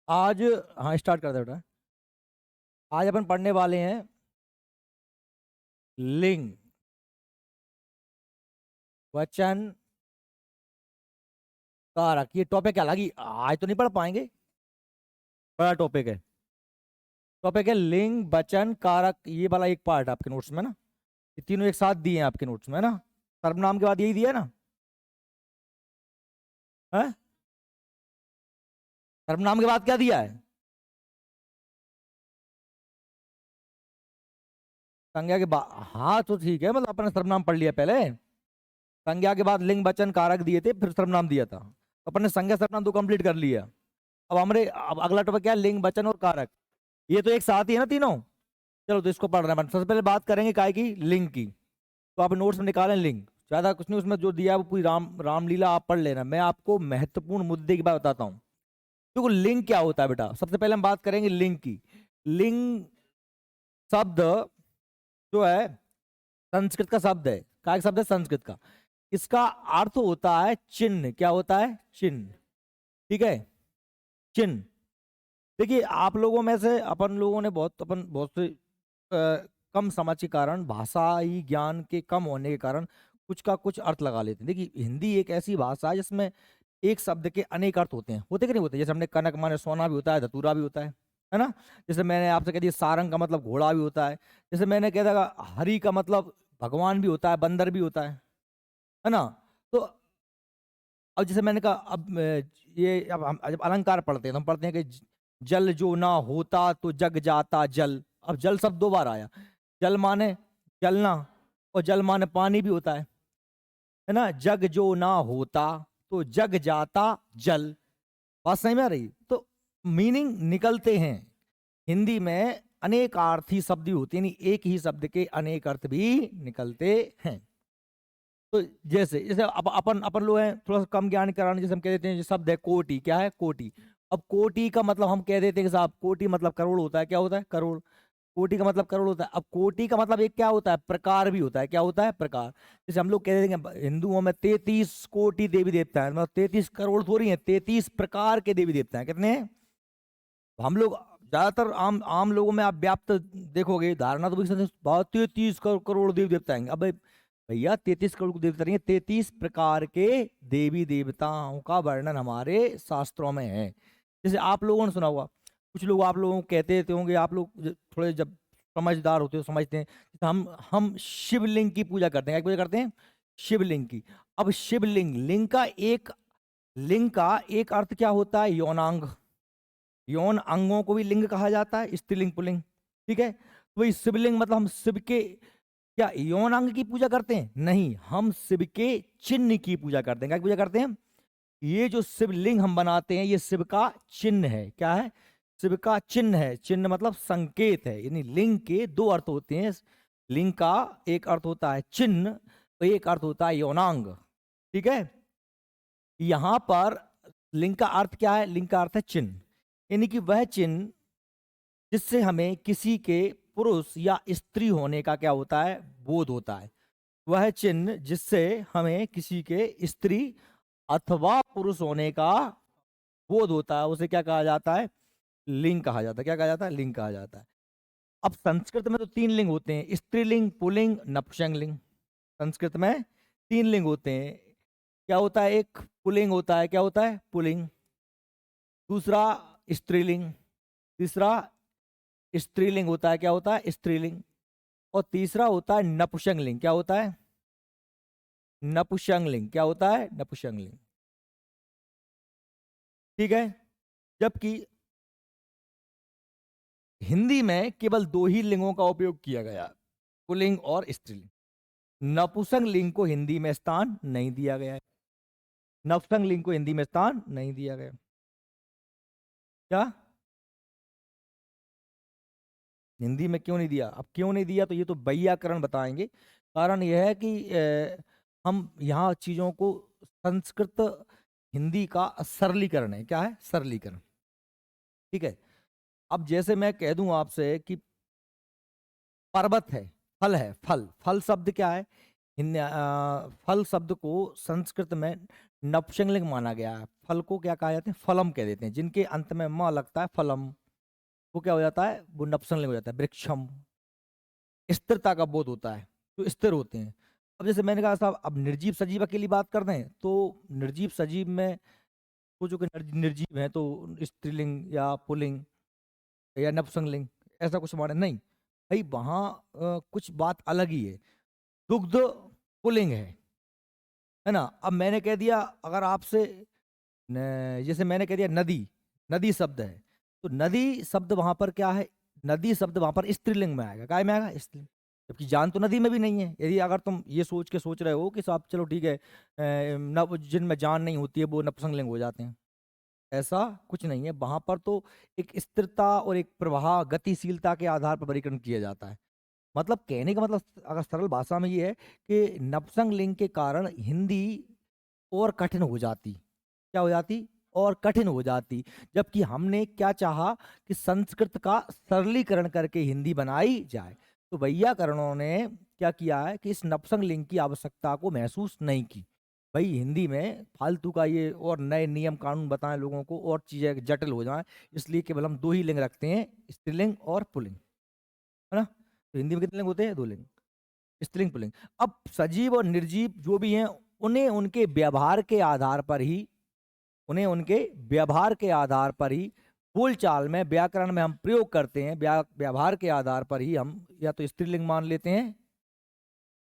आज हाँ स्टार्ट कर दे बेटा। आज अपन पढ़ने वाले हैं लिंग, वचन, कारक। ये टॉपिक अलग ही आज तो नहीं पढ़ पाएंगे, बड़ा टॉपिक है। टॉपिक है लिंग, वचन, कारक। ये वाला एक पार्ट है आपके नोट्स में ना। ये तीनों एक साथ दिए हैं आपके नोट्स में ना। सर्वनाम के बाद यही दिया है ना। है सर्वनाम के बाद क्या दिया है? संज्ञा के बाद। हाँ तो ठीक है, मतलब अपने सर्वनाम पढ़ लिया पहले। संज्ञा के बाद लिंग, वचन, कारक दिए थे, फिर सर्वनाम दिया था। तो अपन ने संज्ञा सर्वनाम तो कंप्लीट कर लिया। अब अगला टॉपिक क्या है? लिंग, वचन और कारक। ये तो एक साथ ही है ना तीनों। चलो तो इसको पढ़ रहे हैं। सबसे पहले बात करेंगे काय की? लिंग की। तो आप नोट्स में निकालें लिंग। ज्यादा कुछ नहीं उसमें जो दिया है वो पूरी रामलीला आप पढ़ लेना। मैं आपको महत्वपूर्ण मुद्दे की बात बताता हूँ। देखो लिंग क्या होता है बेटा। सबसे पहले हम बात करेंगे लिंग की। लिंग शब्द जो है संस्कृत का शब्द है। क्या शब्द है? संस्कृत का। इसका अर्थ होता है चिन्ह। क्या होता है? चिन्ह। ठीक है, चिन्ह। देखिए आप लोगों में से अपन लोगों ने बहुत से कम समझ के कारण, भाषाई ज्ञान के कम होने के कारण कुछ का कुछ अर्थ लगा लेते हैं। देखिए हिंदी एक ऐसी भाषा है जिसमें एक शब्द के अनेक अर्थ होते हैं। होते कि नहीं होते? जैसे हमने कनक माने सोना भी होता है, धतूरा भी होता है ना। जैसे मैंने आपसे कह दिया सारंग का मतलब घोड़ा भी होता है। जैसे मैंने कह दिया हरि का मतलब भगवान भी होता है, बंदर भी होता है ना। तो अब जैसे मैंने कहा अब ये अब हम जब अलंकार पढ़ते हैं तो हम पढ़ते हैं कि जल जो ना होता तो जग जाता जल। अब जल शब्द दो बार आया। जल माने जलना, और जल माने पानी भी होता है ना। जग जो ना होता तो जग जाता जल। बात समझ में आ रही? तो मीनिंग निकलते हैं। हिंदी में अनेक अर्थी शब्द भी होते हैं, यानी एक ही शब्द के अनेक अर्थ भी निकलते हैं। तो जैसे जैसे अपन अपन लोग हैं थोड़ा सा कम ज्ञान के कारण, जैसे हम कह देते हैं जो शब्द है कोटि। क्या है? कोटि। अब कोटि का मतलब हम कह देते हैं कि साहब कोटि मतलब करोड़ होता है। क्या होता है? करोड़। कोटि का मतलब करोड़ होता है। अब कोटि का मतलब एक क्या होता है? प्रकार भी होता है। क्या होता है? प्रकार। जैसे हम लोग कह देते हैं हिंदुओं में 33 कोटि देवी देवता है, मतलब 33 करोड़ थोड़ी है, 33 प्रकार के देवी देवता है। कितने हैं? हम लोग ज्यादातर आम आम लोगों में आप व्याप्त देखोगे, धारणा तो बहुत 33 करोड़ देवी देवता हैं। अब भैया 33 करोड़ देवता नहीं है, 33 प्रकार के देवी देवताओं का वर्णन हमारे शास्त्रों में है। जैसे आप लोगों ने सुना होगा, कुछ लोग आप लोगों को कहते थे होंगे, आप लोग थोड़े जब समझदार होते हो समझते हैं। जैसे हम शिवलिंग की पूजा करते हैं। क्या पूजा करते हैं? शिवलिंग की। अब शिवलिंग, लिंग का एक अर्थ क्या होता है? यौनांग। यौन अंगों को भी लिंग कहा जाता है, स्त्रीलिंग पुल्लिंग। ठीक है, तो वही शिवलिंग मतलब हम शिव के क्या यौन अंग की पूजा करते हैं? नहीं, हम शिव के चिन्ह की पूजा करते हैं। क्या की पूजा करते हैं? ये जो शिवलिंग हम बनाते हैं ये शिव का चिन्ह है। क्या है? शिव का चिन्ह है। चिन्ह मतलब संकेत है। यानी लिंग के दो अर्थ होते हैं। लिंग का एक अर्थ होता है चिन्ह, और एक अर्थ होता है यौनांग। ठीक है, यहां पर लिंग का अर्थ क्या है? लिंग का अर्थ है चिन्ह, यानी कि वह चिन्ह जिससे हमें किसी के पुरुष या स्त्री होने का क्या होता है? बोध होता है। वह चिन्ह जिससे हमें किसी के स्त्री अथवा पुरुष होने का बोध होता है, उसे क्या कहा जाता है? लिंग कहा जाता है। क्या कहा जाता है? लिंग कहा जाता है। अब संस्कृत में तो तीन लिंग होते हैं, स्त्रीलिंग, पुल्लिंग, नपुंसकलिंग। संस्कृत में तीन लिंग होते हैं। क्या होता है? एक पुल्लिंग होता है। क्या होता है? पुल्लिंग। दूसरा स्त्रीलिंग। तीसरा स्त्रीलिंग होता है। क्या होता है? स्त्रीलिंग। और तीसरा होता है नपुंसकलिंग। क्या होता है? नपुंसकलिंग। क्या होता है? नपुंसकलिंग। ठीक है, जबकि हिंदी में केवल दो ही लिंगों का उपयोग किया गया, पुल्लिंग और स्त्रीलिंग। नपुंसक लिंग को हिंदी में स्थान नहीं दिया गया है। नपुंसक लिंग को हिंदी में स्थान नहीं दिया गया। क्या? हिंदी में क्यों नहीं दिया? अब क्यों नहीं दिया तो ये तो वैयाकरण बताएंगे। कारण यह है कि हम यहाँ चीजों को संस्कृत हिंदी का सरलीकरण है। क्या है? सरलीकरण। ठीक है, अब जैसे मैं कह दूं आपसे कि पर्वत है, फल है। फल, फल शब्द क्या है? फल शब्द को संस्कृत में नपुंसकलिंग माना गया है। फल को क्या कहा जाता है? फलम कह देते हैं। जिनके अंत में म लगता है, फलम, वो क्या हो जाता है? वो नपुंसकलिंग हो जाता है। वृक्षम, स्थिरता का बोध होता है, तो स्थिर होते हैं। अब जैसे मैंने कहा साहब, अब निर्जीव सजीव अकेली बात कर दें तो निर्जीव सजीव में सोचो कि निर्जीव है तो स्त्रीलिंग या पुल्लिंग या नपुंसकलिंग ऐसा कुछ माने नहीं भाई, वहां कुछ बात अलग ही है। दुग्ध पुल्लिंग है ना। अब मैंने कह दिया, अगर आपसे जैसे मैंने कह दिया नदी, नदी शब्द है, तो नदी शब्द वहां पर क्या है? नदी शब्द वहां पर स्त्रीलिंग में आएगा। काय में आएगा? स्त्रीलिंग। जबकि जान तो नदी में भी नहीं है। यदि अगर तुम ये सोच के सोच रहे हो कि साहब चलो ठीक है, जिनमें जान नहीं होती है वो नपुंसकलिंग हो जाते हैं, ऐसा कुछ नहीं है। वहां पर तो एक स्थिरता और एक प्रवाह, गतिशीलता के आधार पर वर्गीकरण किया जाता है। मतलब कहने का मतलब अगर सरल भाषा में ये है कि नपुंसकलिंग के कारण हिंदी और कठिन हो जाती। क्या हो जाती? और कठिन हो जाती। जबकि हमने क्या चाहा कि संस्कृत का सरलीकरण करके हिंदी बनाई जाए, तो वैयाकरणों ने क्या किया है कि इस नपुंसकलिंग की आवश्यकता को महसूस नहीं की। भाई हिंदी में फालतू का ये और नए नियम कानून बताएं लोगों को और चीजें जटिल हो जाएं, इसलिए केवल हम दो ही लिंग रखते हैं, स्त्रीलिंग और पुल्लिंग, है ना। तो हिंदी में कितने लिंग होते हैं? दो लिंग, स्त्रीलिंग पुल्लिंग। अब सजीव और निर्जीव जो भी हैं, उन्हें उनके व्यवहार के आधार पर ही, उन्हें उनके व्यवहार के आधार पर ही बोलचाल में, व्याकरण में हम प्रयोग करते हैं। व्यवहार के आधार पर ही हम या तो स्त्रीलिंग मान लेते हैं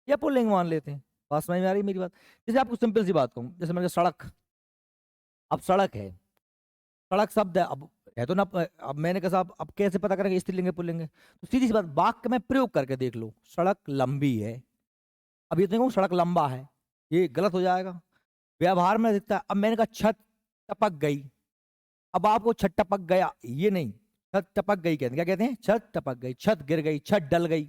या पुल्लिंग मान लेते हैं। बात समझ में आ रही है मेरी बात? जैसे आपको सिंपल सी बात कहूँ, जैसे मैंने कहा सड़क, अब सड़क है, सड़क शब्द है, अब है तो ना। अब मैंने कहा साहब अब कैसे पता करेंगे स्त्रीलिंग है पुल्लिंग है? तो सीधी सी बात, वाक्य में प्रयोग करके देख लो। सड़क लंबी है, अब ये तो नहीं कहूँ सड़क लंबा है, ये गलत हो जाएगा। व्यवहार में दिखता है। अब मैंने कहा छत टपक गई, अब आपको छत टपक गया ये नहीं, छत टपक गई कहते हैं। क्या कहते हैं? छत टपक गई, छत गिर गई, छत डल गई।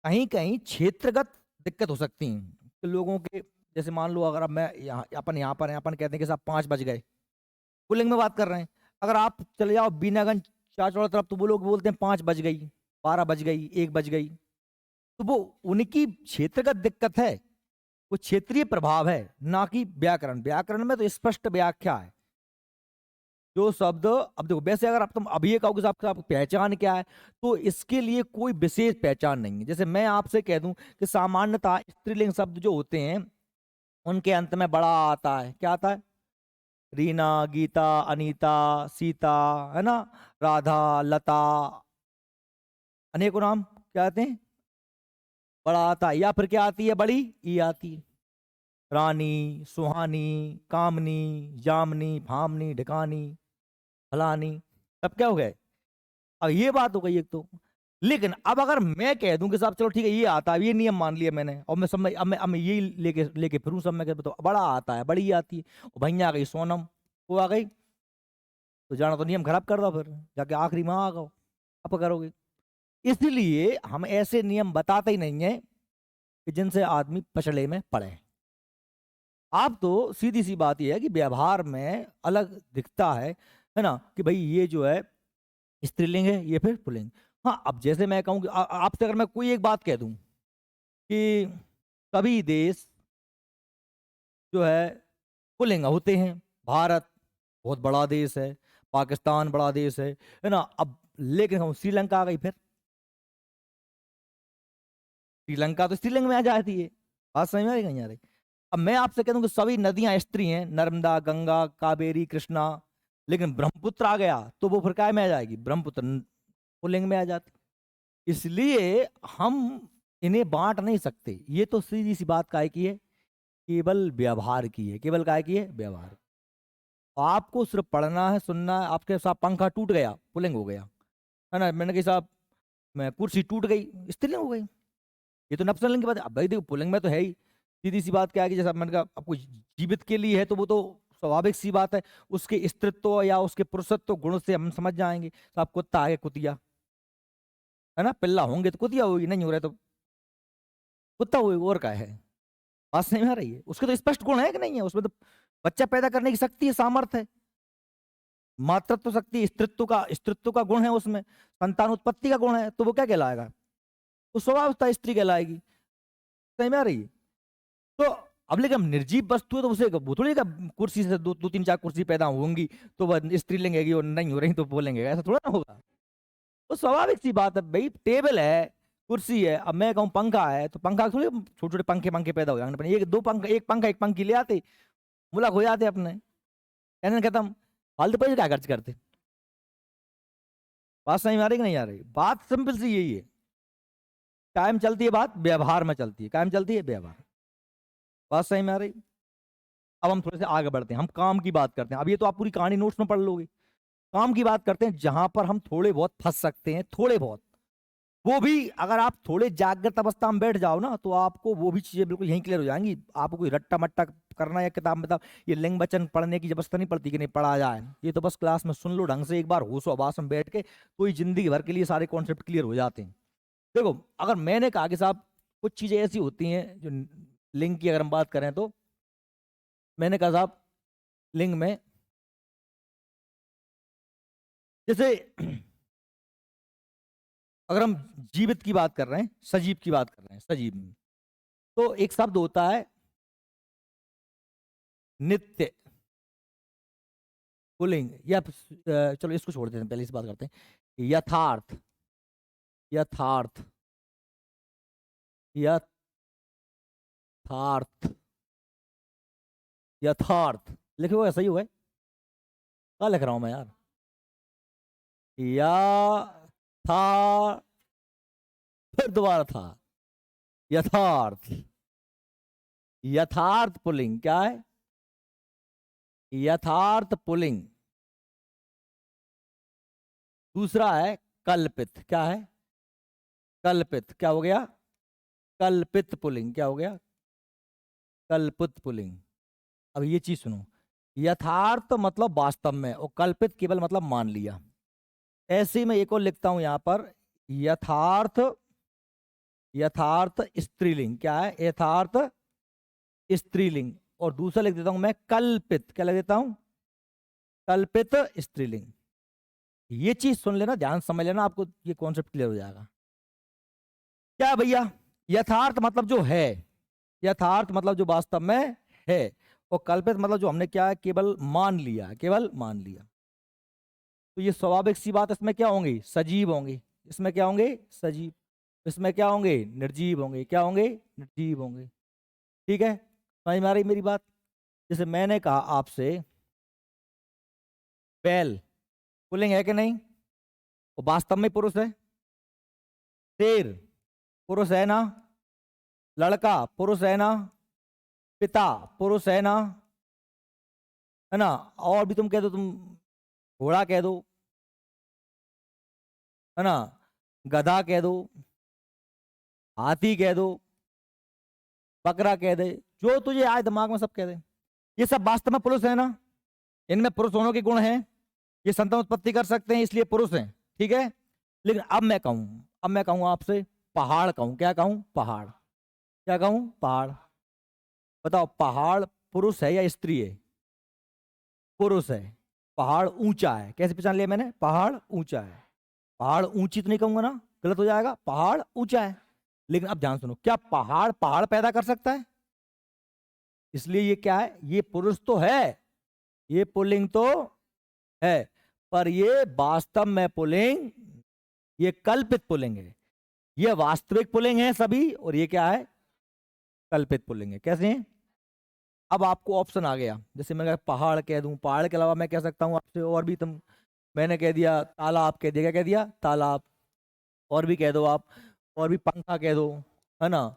कहीं कहीं क्षेत्रगत दिक्कत हो सकती है कि लोगों के, जैसे मान लो अगर अब मैं यहाँ, अपन यहाँ पर हैं, अपन कहते हैं कि साहब 5 बज गए, पुल्लिंग में बात कर रहे हैं। अगर आप चले जाओ बीनागंज चाचौड़ा तरफ, तो वो लोग बोलते हैं 5 बज गई, 12 बज गई, 1 बज गई। तो वो उनकी क्षेत्रगत दिक्कत है, वो क्षेत्रीय प्रभाव है, ना कि व्याकरण। व्याकरण में तो स्पष्ट व्याख्या है जो शब्द। अब देखो, वैसे अगर आप तुम अभी ये कहोगे साहब आपकी पहचान क्या है, तो इसके लिए कोई विशेष पहचान नहीं है। जैसे मैं आपसे कह दूं कि सामान्यतः स्त्रीलिंग शब्द जो होते हैं उनके अंत में बड़ा आता है। क्या आता है? रीना, गीता, अनीता, सीता, है ना, राधा, लता, अनेकों नाम क्या आते हैं? बड़ा आता है। या फिर क्या आती है? बड़ी ई आती है। रानी, सुहानी, कामनी, जामनी, भामनी, ढिकानी, फलानी। तब क्या हो गए? अब ये बात हो गई एक तो। लेकिन अब अगर मैं कह दूं कि साहब चलो ठीक है ये आता है, ये नियम मान लिया मैंने, और मैं सब में अब मैं यही लेके लेके फिरूं सब में, तो बड़ा आता है, बड़ी आती है, और भैया आ गई सोनम, वो आ गई, तो जाना तो नियम खराब कर दो, फिर जाके आखिरी में आ गओ, अब करोगे। इसलिए हम ऐसे नियम बताते ही नहीं है कि जिनसे आदमी पचड़े में पड़े। आप तो सीधी सी बात यह है कि व्यवहार में अलग दिखता है ना, कि भाई ये जो है स्त्रीलिंग है, ये फिर पुल्लिंग। हाँ, अब जैसे मैं कहूँ कि आपसे अगर मैं कोई एक बात कह दूं कि सभी देश जो है पुल्लिंग होते हैं, भारत बहुत बड़ा देश है, पाकिस्तान बड़ा देश है ना। अब लेकिन हम श्रीलंका आ गई, फिर श्रीलंका तो स्त्रीलिंग में आ जाती है। बात समझ में आ रही कहीं आ रही? अब मैं आपसे कह दूं कि सभी नदियां स्त्री हैं, नर्मदा, गंगा, कावेरी, कृष्णा, लेकिन ब्रह्मपुत्र आ गया तो वो फिर काय में आ जाएगी? ब्रह्मपुत्र पुल्लिंग में आ जाती। इसलिए हम इन्हें बांट नहीं सकते। ये तो सीधी सी बात काय की है, केवल व्यवहार की है। केवल काय की है? व्यवहार। आपको सिर्फ पढ़ना है, सुनना है। आपके साथ पंखा टूट गया, पुल्लिंग हो गया, है ना। मैंने कहा साहब मैं कुर्सी टूट गई, स्त्रीलिंग हो गई। ये तो नपुंसकलिंग की बात है। अब भाई देखो पुल्लिंग में तो है ही। सीधी सी बात क्या है कि जैसा मैंने कहा आपको जीवित के लिए है, तो वो तो स्वाभाविक सी बात है, उसके स्त्रीत्व या उसके पुरुषत्व गुण से हम समझ जाएंगे। तो आप कुत्ता है, कुतिया, है ना, पिल्ला होंगे तो कुतिया होगी, नहीं हो रहा तो कुत्ता होगी, और क्या है? बात समझ में आ रही है? उसके तो स्पष्ट गुण है कि नहीं है? उसमें तो बच्चा पैदा करने की शक्ति है, सामर्थ्य है, मातृत्व शक्ति, स्त्रीत्व का गुण है, उसमें संतान उत्पत्ति का गुण है, तो वो क्या कहलाएगा? वो स्वभावतः स्त्री कहलाएगी। समझ में आ रही है? तो अब लेकिन हम निर्जीव वस्तु है तो उसे वो थोड़ी का कुर्सी से दो तीन चार कुर्सी पैदा होंगी तो वह स्त्रीलिंग है और नहीं हो रही तो बोलेंगे, ऐसा थोड़ा ना होगा। तो स्वाभाविक सी बात है भाई, टेबल है, कुर्सी है, अब मैं कहूँ पंखा है तो पंखा थोड़ी छोटे छोटे पंखे पंखे पैदा हो जाएंगे, एक दो पंखा एक पंखा एक पंखी ले आते, मुलाक हो जाते अपने, कहने खत्म। फालतू पैसे क्या खर्च करते। बात समझ में आ रही कि नहीं आ रही? बात सिंपल सी यही है, कायम चलती है बात, व्यवहार में चलती है, कायम चलती है व्यवहार। बात सही में आ रही? अब हम थोड़े से आगे बढ़ते हैं, हम काम की बात करते हैं। अब ये तो आप पूरी कहानी नोट्स में पढ़ लोगे। काम की बात करते हैं जहां पर हम थोड़े बहुत फंस सकते हैं, थोड़े बहुत, वो भी अगर आप थोड़े जागृत अवस्था में बैठ जाओ ना तो आपको वो भी चीजें बिल्कुल यहीं क्लियर हो जाएंगी। आपको कोई रट्टा मट्टा करना या किताब में ये लिंग वचन पढ़ने की जबरदस्ती नहीं पड़ती कि नहीं पढ़ा जाए, ये तो बस क्लास में सुन लो ढंग से एक बार होश आवास में बैठ के, तो ये जिंदगी भर के लिए सारे कॉन्सेप्ट क्लियर हो जाते हैं। देखो अगर मैंने कहा कि साहब कुछ चीजें ऐसी होती हैं जो लिंग की अगर हम बात करें तो मैंने कहा साहब लिंग में जैसे अगर हम जीवित की बात कर रहे हैं, सजीव की बात कर रहे हैं, सजीव में तो एक शब्द होता है नित्य पुल्लिंग, या चलो इसको छोड़ देते हैं, पहले इस बात करते हैं। यथार्थ, यथार्थ, यथार्थ, यथार्थ लिखे हुआ सही हुआ है? क्या लिख रहा हूं मैं यार? या था, फिर दोबारा था, यथार्थ, यथार्थ पुल्लिंग क्या है? यथार्थ पुल्लिंग। दूसरा है कल्पित, क्या है? कल्पित, क्या हो गया? कल्पित पुल्लिंग, क्या हो गया? कल्पित पुल्लिंग। अब ये चीज सुनो, यथार्थ मतलब वास्तव में और कल्पित केवल मतलब मान लिया। ऐसे ही मैं एक और लिखता हूं यहां पर, यथार्थ, यथार्थ स्त्रीलिंग, क्या है? यथार्थ स्त्रीलिंग। और दूसरा लिख देता हूं मैं कल्पित, क्या लिख देता हूं? कल्पित स्त्रीलिंग। ये चीज सुन लेना, ध्यान समझ लेना, आपको ये कॉन्सेप्ट क्लियर हो जाएगा। क्या है भैया? यथार्थ मतलब जो है, यथार्थ मतलब जो वास्तव में है, और कल्पित मतलब जो हमने क्या है केवल मान लिया, केवल मान लिया। तो ये स्वाभाविक सी बात, इसमें क्या होंगे? सजीव होंगे। इसमें क्या होंगे? सजीव। इसमें क्या होंगे? निर्जीव होंगे। क्या होंगे? निर्जीव होंगे। ठीक है, समझ में आ रही मेरी बात? जैसे मैंने कहा आपसे बैल पुल्लिंग है कि नहीं, वो वास्तव में पुरुष है। शेर पुरुष है ना, लड़का पुरुष है ना, पिता पुरुष है ना, है ना, और भी तुम कह दो, तुम घोड़ा कह दो, है ना, गधा कह दो, हाथी कह दो, बकरा कह दे, जो तुझे आए दिमाग में सब कह दे, ये सब वास्तव में पुरुष है ना, इनमें पुरुष होने के गुण हैं, ये संतान उत्पत्ति कर सकते हैं इसलिए पुरुष हैं। ठीक है, लेकिन अब मैं कहूं, अब मैं कहूं आपसे पहाड़ कहूं, क्या कहूं? पहाड़। क्या कहूं? पहाड़। बताओ पहाड़ पुरुष है या स्त्री है? पुरुष है। पहाड़ ऊंचा है, कैसे पहचान लिया मैंने? पहाड़ ऊंचा है। पहाड़ ऊंची तो नहीं कहूंगा ना, गलत हो जाएगा, पहाड़ ऊंचा है। लेकिन अब ध्यान सुनो, क्या पहाड़ पहाड़ पैदा कर सकता है? इसलिए ये क्या है? ये पुरुष तो है, ये पुल्लिंग तो है, पर ये वास्तव में पुल्लिंग, ये कल्पित पुल्लिंग है। ये वास्तविक पुल्लिंग है सभी, और ये क्या है? कल्पित पुल्लिंग है। कैसे हैं? अब आपको ऑप्शन आ गया, जैसे मैं पहाड़ कह दूं, पहाड़ के अलावा मैं कह सकता हूं आपसे और भी, तुम मैंने कह दिया तालाब, कह दिया, क्या कह दिया? तालाब। और भी कह दो आप, और भी पंखा कह दो, है ना,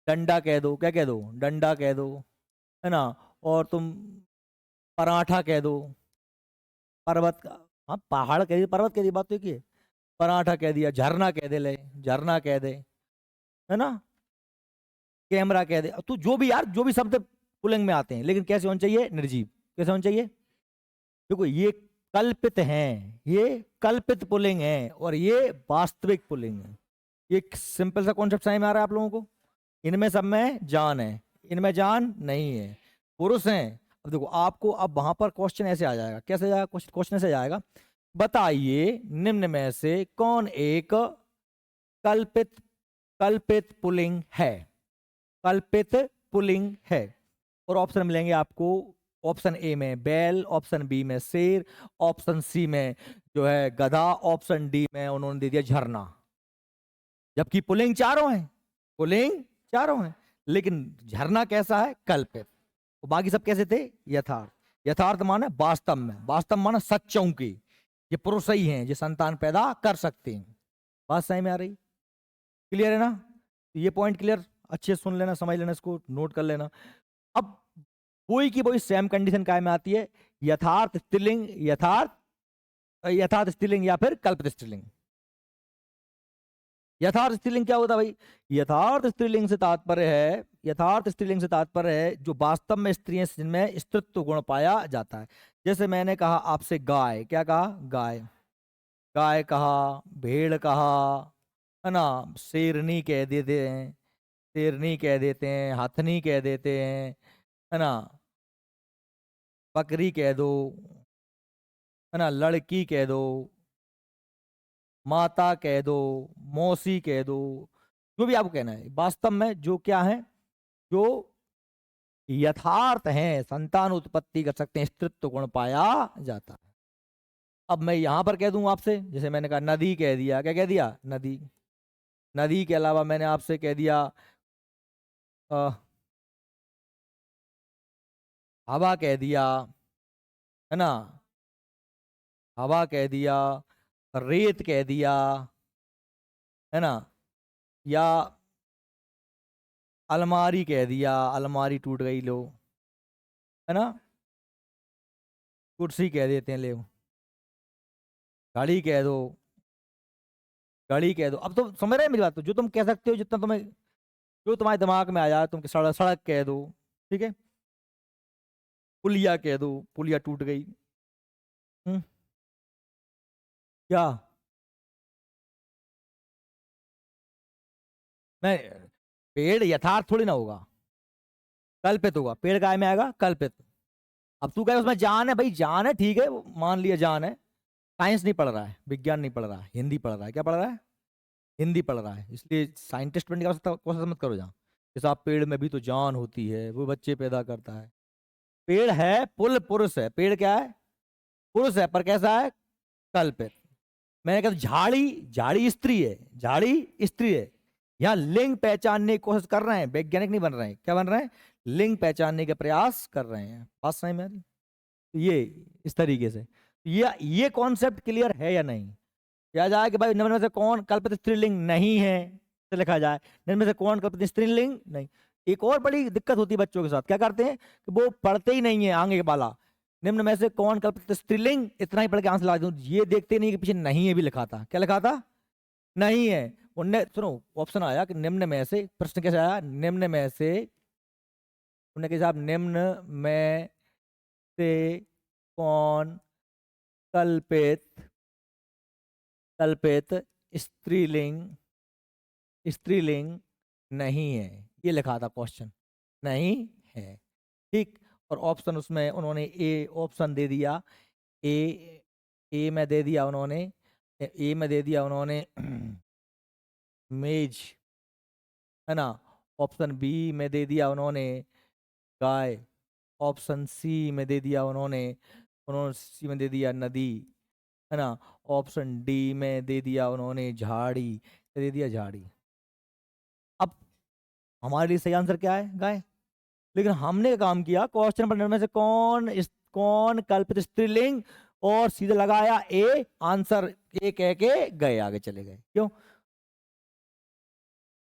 डंडा कह दो, क्या कह दो? डंडा कह दो, है ना, और तुम पराठा कह दो, पर्वत का, हाँ पहाड़ कह दिया, पर्वत कह दिया, बात तो एक ही है। पराठा कह दिया, झरना कह दे, ले झरना कह दे, है ना, कैमरा कह दे, तो जो भी यार, जो भी शब्द पुल्लिंग में आते हैं, लेकिन कैसे होने चाहिए? निर्जीव। कैसे होने चाहिए? देखो ये कल्पित हैं, ये कल्पित पुल्लिंग है, और ये वास्तविक पुल्लिंग है। ये सिंपल सा कॉन्सेप्ट समझ में आ रहा है आप लोगों को? इनमें सब में जान है, इनमें जान नहीं है, पुरुष हैं। अब देखो आपको, अब वहां पर क्वेश्चन ऐसे आ जाएगा, कैसे जाएगा क्वेश्चन? ऐसे जाएगा, बताइए निम्न में से कौन एक कल्पित, कल्पित पुल्लिंग है? कल्पित पुल्लिंग है। और ऑप्शन मिलेंगे आपको, ऑप्शन ए में बैल, ऑप्शन बी में शेर, ऑप्शन सी में जो है गधा, ऑप्शन डी में उन्होंने दे दिया झरना। जबकि पुल्लिंग चारों हैं, पुल्लिंग चारों हैं, लेकिन झरना कैसा है, कल्पित। तो बाकी सब कैसे थे, यथार्थ। यथार्थ माने वास्तव में, वास्तव माने सच्चों की, ये पुरुष ही हैं जो संतान पैदा कर सकते हैं। बात सही में आ रही, क्लियर है ना? तो ये पॉइंट क्लियर, अच्छे से सुन लेना, समझ लेना, इसको नोट कर लेना। अब वही की वही सेम कंडीशन काय में आती है, यथार्थ स्त्रीलिंग, यथार्थ स्त्रीलिंग या फिर कल्पित स्त्रीलिंग। यथार्थ स्त्रीलिंग क्या होता है भाई? यथार्थ स्त्रीलिंग से तात्पर्य है, यथार्थ स्त्रीलिंग से तात्पर्य है जो वास्तव में स्त्रियां जिनमें स्त्रीत्व गुण पाया जाता है। जैसे मैंने कहा आपसे गाय, क्या कहा, गाय, गाय कहा, भेड़ कहा, है ना, शेरनी कह देते हैं, शेरनी कह देते हैं, हथनी कह देते हैं, है ना, बकरी कह दो, है ना, लड़की कह दो, माता कह दो, मौसी कह दो, जो भी आपको कहना है, वास्तव में जो क्या है, जो यथार्थ हैं, संतान उत्पत्ति कर सकते हैं, स्त्रीत्व गुण पाया जाता है। अब मैं यहां पर कह दूं आपसे, जैसे मैंने कहा नदी कह दिया, क्या कह दिया, नदी। नदी के अलावा मैंने आपसे कह दिया हवा कह दिया, है ना, हवा कह दिया, रेत कह दिया, है ना, या अलमारी कह दिया, अलमारी टूट गई लो, है ना, कुर्सी कह देते हैं ले, घड़ी कह दो, घड़ी कह दो। अब तो समझ रहे हैं मेरी बात? तो जो तुम कह सकते हो, जितना तुम्हें, जो तुम्हारे दिमाग में आया, तुम सड़क, सड़क कह दो, ठीक है, पुलिया कह दो, पुलिया टूट गई। क्या मैं, पेड़ यथार्थ थोड़ी ना होगा, कल्पित होगा। पेड़ काय में आएगा, कल्पित। अब तू कहे उसमें जान है, भाई जान है, ठीक है, वो मान लिया जान है। साइंस नहीं पढ़ रहा है, विज्ञान नहीं पढ़ रहा है, हिंदी पढ़ रहा है। क्या पढ़ रहा है, हिंदी पढ़ रहा है, इसलिए साइंटिस्ट बनने का कोशिश मत करो। जहाँ जैसे आप, पेड़ में भी तो जान होती है, वो बच्चे पैदा करता है। पेड़ है, पुल पुरुष है, पेड़ क्या है, पुरुष है, पर कैसा है, कल्पित। मैंने कहा झाड़ी, झाड़ी स्त्री है, झाड़ी स्त्री है। यहाँ लिंग पहचानने की कोशिश कर रहे हैं, वैज्ञानिक नहीं बन रहे हैं। क्या बन रहे हैं, लिंग पहचानने के प्रयास कर रहे हैं। बात समझ में आ रही? ये इस तरीके से ये कॉन्सेप्ट क्लियर है या नहीं? क्या जाए कि भाई निम्न में से कौन कल्पित स्त्रीलिंग नहीं है, तो लिखा जाए निम्न में से कौन कल्पित स्त्रीलिंग नहीं। एक और बड़ी दिक्कत होती है बच्चों के साथ, क्या करते हैं कि वो पढ़ते ही नहीं है आगे वाला, निम्न में से कौन कल्पित स्त्रीलिंग, इतना ही पढ़ के आंसर लगा दूं, ये देखते नहीं कि पीछे नहीं है भी लिखा था। क्या लिखा था, नहीं है। उनने सुनो, ऑप्शन आया कि निम्न में से, प्रश्न कैसे आया, निम्न में से, उन्होंने कहा साहब निम्न में से कौन कल्पित, कल्पित स्त्रीलिंग, स्त्रीलिंग नहीं है, ये लिखा था क्वेश्चन, नहीं है, ठीक। और ऑप्शन उसमें उन्होंने ए ऑप्शन दे दिया, ए में दे दिया उन्होंने, ए में दे दिया उन्होंने मेज, है ना, ऑप्शन बी में दे दिया उन्होंने गाय, ऑप्शन सी में दे दिया उन्होंने, उन्होंने सी में दे दिया नदी, है ना, ऑप्शन डी में दे दिया उन्होंने झाड़ी, दे दिया झाड़ी। अब हमारे लिए सही आंसर क्या है, गाय। लेकिन हमने काम किया, क्वेश्चन पर में से कौन कल्पित स्त्रीलिंग, और सीधे लगाया ए, आंसर ए कह के गए, आगे चले गए। क्यों,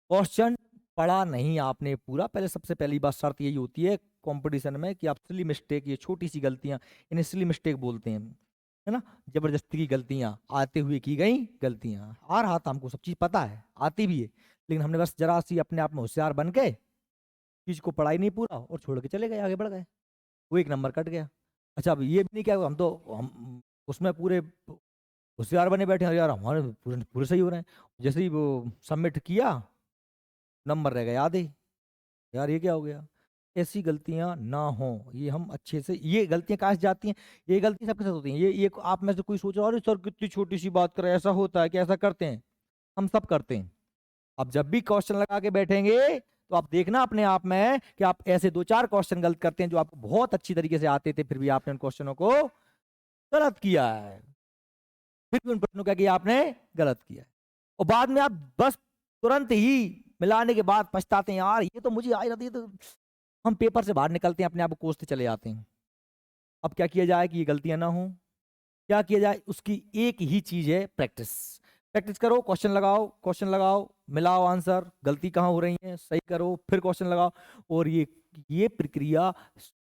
क्वेश्चन पढ़ा नहीं आपने पूरा। पहले सबसे पहली बात शर्त यही होती है कंपटीशन में कि आप सिली मिस्टेक, ये छोटी सी गलतियां, इन्हें सिली मिस्टेक बोलते हैं, है ना, जबरदस्ती की गलतियां, आते हुए की गई गलतियां। आ रहा था हमको, सब चीज पता है, आती भी है, लेकिन हमने बस जरा सी अपने आप में होशियार बन के चीज को पढ़ाई नहीं पूरा और छोड़ के चले गए, आगे बढ़ गए, वो एक नंबर कट गया। अच्छा, अब ये भी नहीं क्या हम तो हम उसमें पूरे होशियार बने बैठे हैं, यार हमारे पूरे पूरे सही हो रहे हैं, जैसे ही वो सबमिट किया नंबर रह गए आधे, यार ये क्या हो गया। ऐसी गलतियां ना हो, ये हम अच्छे से, ये गलतियां कहाँ से जाती हैं, ये गलती सबके साथ होती हैं। ये आप में से कोई सोच रहा है अरे सर कितनी छोटी सी बात कर, ऐसा होता है कि ऐसा करते हैं, हम सब करते हैं। अब जब भी क्वेश्चन लगा के बैठेंगे तो आप देखना अपने आप में कि आप ऐसे 2-4 क्वेश्चन गलत करते हैं जो आपको बहुत अच्छी तरीके से आते थे, फिर भी आपने उन क्वेश्चनों को गलत किया है, फिर भी उन प्रश्नों क्या किया आपने, गलत किया है। और बाद में आप बस तुरंत ही मिलाने के बाद पछताते हैं, यार ये तो मुझे आई रहती है, तो हम पेपर से बाहर निकलते हैं, अपने आप को कोसते चले जाते हैं। अब क्या किया जाए कि ये गलतियां ना हो, क्या किया जाए, उसकी एक ही चीज है, प्रैक्टिस। प्रैक्टिस करो, क्वेश्चन लगाओ, क्वेश्चन लगाओ, मिलाओ आंसर, गलती कहाँ हो रही है सही करो, फिर क्वेश्चन लगाओ। और ये प्रक्रिया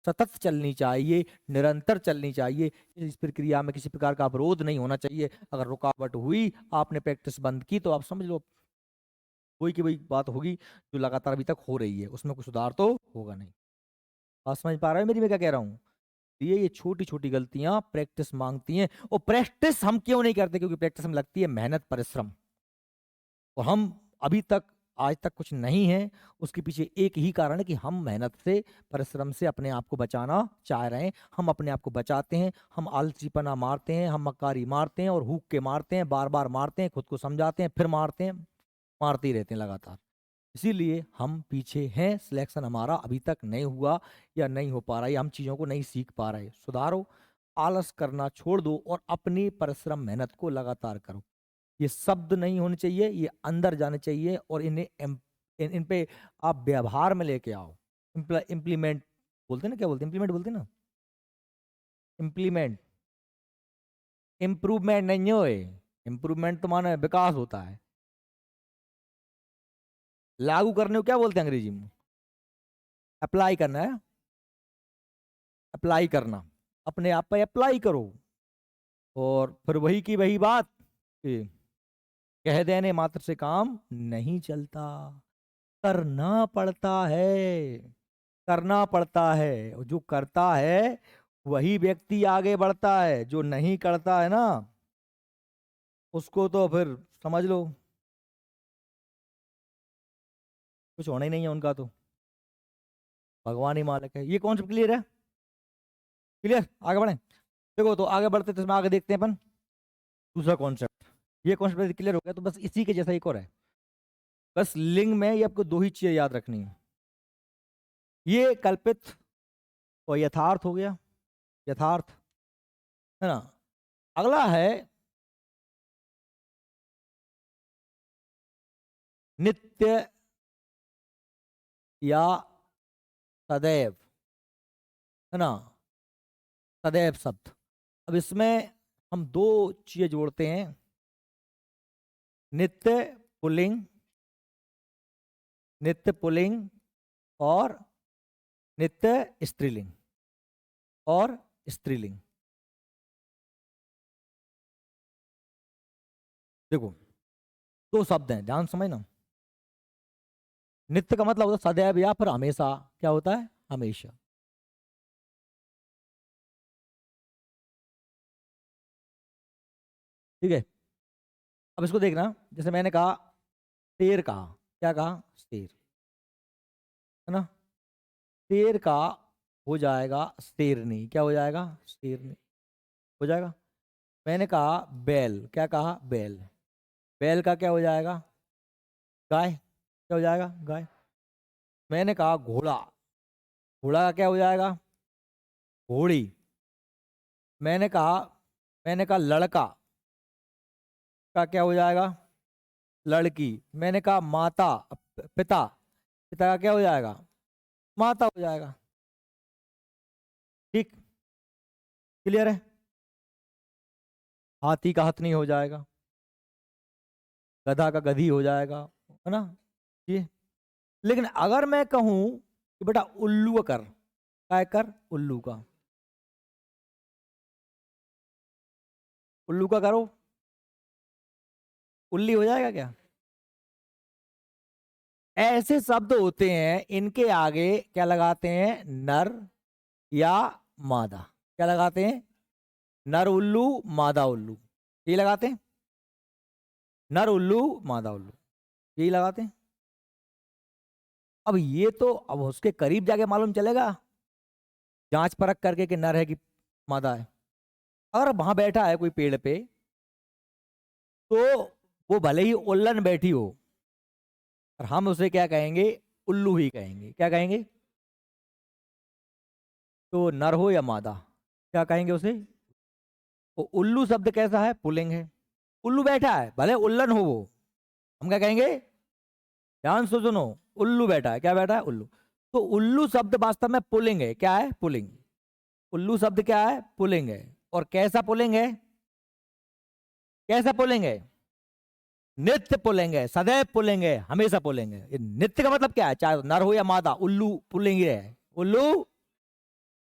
सतत चलनी चाहिए, निरंतर चलनी चाहिए। इस प्रक्रिया में किसी प्रकार का अवरोध नहीं होना चाहिए। अगर रुकावट हुई, आपने प्रैक्टिस बंद की, तो आप समझ लो वही की वही बात होगी जो लगातार अभी तक हो रही है, उसमें कुछ सुधार तो होगा नहीं। बात समझ पा रहे हो मेरी, मैं क्या कह रहा हूँ? ये छोटी छोटी गलतियां प्रैक्टिस मांगती हैं। और प्रैक्टिस हम क्यों नहीं करते? क्योंकि प्रैक्टिस में लगती है मेहनत, परिश्रम। और हम अभी तक, आज तक कुछ नहीं है, उसके पीछे एक ही कारण है कि हम मेहनत से, परिश्रम से अपने आप को बचाना चाह रहे हैं। हम अपने आप को बचाते हैं, हम आलसीपना मारते हैं, हम मक्कारी मारते हैं और हुक के मारते हैं, बार बार मारते हैं, खुद को समझाते हैं, फिर मारते हैं, मारते ही रहते हैं लगातार। इसीलिए हम पीछे हैं, सिलेक्शन हमारा अभी तक नहीं हुआ या नहीं हो पा रहा है, या हम चीज़ों को नहीं सीख पा रहे। सुधारो, आलस करना छोड़ दो और अपनी परिश्रम मेहनत को लगातार करो। ये शब्द नहीं होने चाहिए, ये अंदर जाने चाहिए, और इन्हें इन पे आप व्यवहार में लेके आओ। इम्प्लीमेंट बोलते हैं ना, क्या बोलते हैं, इम्प्लीमेंट बोलते हैं ना, इम्प्लीमेंट। इम्प्रूवमेंट नहीं हो, इम्प्रूवमेंट तो माना विकास होता है, लागू करने को क्या बोलते हैं अंग्रेजी में? अप्लाई करना है, अप्लाई करना। अपने आप पे अप्लाई करो। और फिर वही की वही बात कि कह देने मात्र से काम नहीं चलता, करना पड़ता है, करना पड़ता है। और जो करता है वही व्यक्ति आगे बढ़ता है, जो नहीं करता है ना, उसको तो फिर समझ लो कुछ होना ही नहीं है उनका, तो भगवान ही मालिक है। ये कॉन्सेप्ट क्लियर है? क्लियर, आगे बढ़े। देखो तो आगे बढ़ते, तो इसमें आगे देखते हैं अपन दूसरा कॉन्सेप्ट। ये कॉन्सेप्ट क्लियर हो गया, तो बस इसी के जैसा एक और है। बस लिंग में ये आपको दो ही चीजें याद रखनी है। ये कल्पित और यथार्थ हो गया, यथार्थ है ना। अगला है नित्य या सदैव, है ना, सदैव शब्द। अब इसमें हम दो चीजें जोड़ते हैं, नित्य पुल्लिंग, नित्य पुल्लिंग, और नित्य स्त्रीलिंग, और स्त्रीलिंग। देखो दो शब्द हैं, ध्यान समझना। नित्य का मतलब होता है सदैव या फिर हमेशा, क्या होता है, हमेशा। ठीक है। अब इसको देखना, जैसे मैंने कहा शेर, कहा क्या, कहा शेर, है ना। शेर का हो जाएगा शेरनी, क्या हो जाएगा, शेरनी हो जाएगा। मैंने कहा बैल, क्या कहा, बैल, बैल का क्या हो जाएगा, गाय, क्या हो जाएगा, गाय। मैंने कहा घोड़ा, घोड़ा का क्या हो जाएगा, घोड़ी। मैंने कहा मैंने कहा लड़का का क्या हो जाएगा, लड़की। मैंने कहा माता, पिता, पिता का क्या हो जाएगा, माता हो जाएगा। ठीक, क्लियर है। हाथी का हथनी हो जाएगा, गधा का गधी हो जाएगा, है ना। ये लेकिन अगर मैं कहूं कि बेटा उल्लू का कर, क्या कर, उल्लू का, उल्लू का करो, उल्ली हो जाएगा क्या? ऐसे शब्द होते हैं, इनके आगे क्या लगाते हैं, नर या मादा। क्या लगाते हैं, नर उल्लू, मादा उल्लू, ये लगाते हैं, नर उल्लू, मादा उल्लू, यही लगाते हैं। अब ये तो अब उसके करीब जाके मालूम चलेगा, जांच परख करके कि नर है कि मादा है। अगर वहां बैठा है कोई पेड़ पे, तो वो भले ही उल्लन बैठी हो, और हम उसे क्या कहेंगे, उल्लू ही कहेंगे। क्या कहेंगे? तो नर हो या मादा, क्या कहेंगे उसे? वो उल्लू शब्द कैसा है? पुल्लिंग है। उल्लू बैठा है, भले उल्लन हो वो, हम क्या कहेंगे? ध्यान से सुनो, उल्लू बैठा है। क्या बैठा है? उल्लू। तो उल्लू शब्द वास्तव में पुल्लिंग है। क्या है? पुल्लिंग। उल्लू शब्द क्या है? पुल्लिंग है। और कैसा पुल्लिंग है? कैसा पुल्लिंग है? नित्य पुल्लिंग है, सदैव पुल्लिंग है, हमेशा पुल्लिंग है। ये नित्य का मतलब क्या है? चाहे नर हो या मादा, उल्लू पुल्लिंग ही है। उल्लू,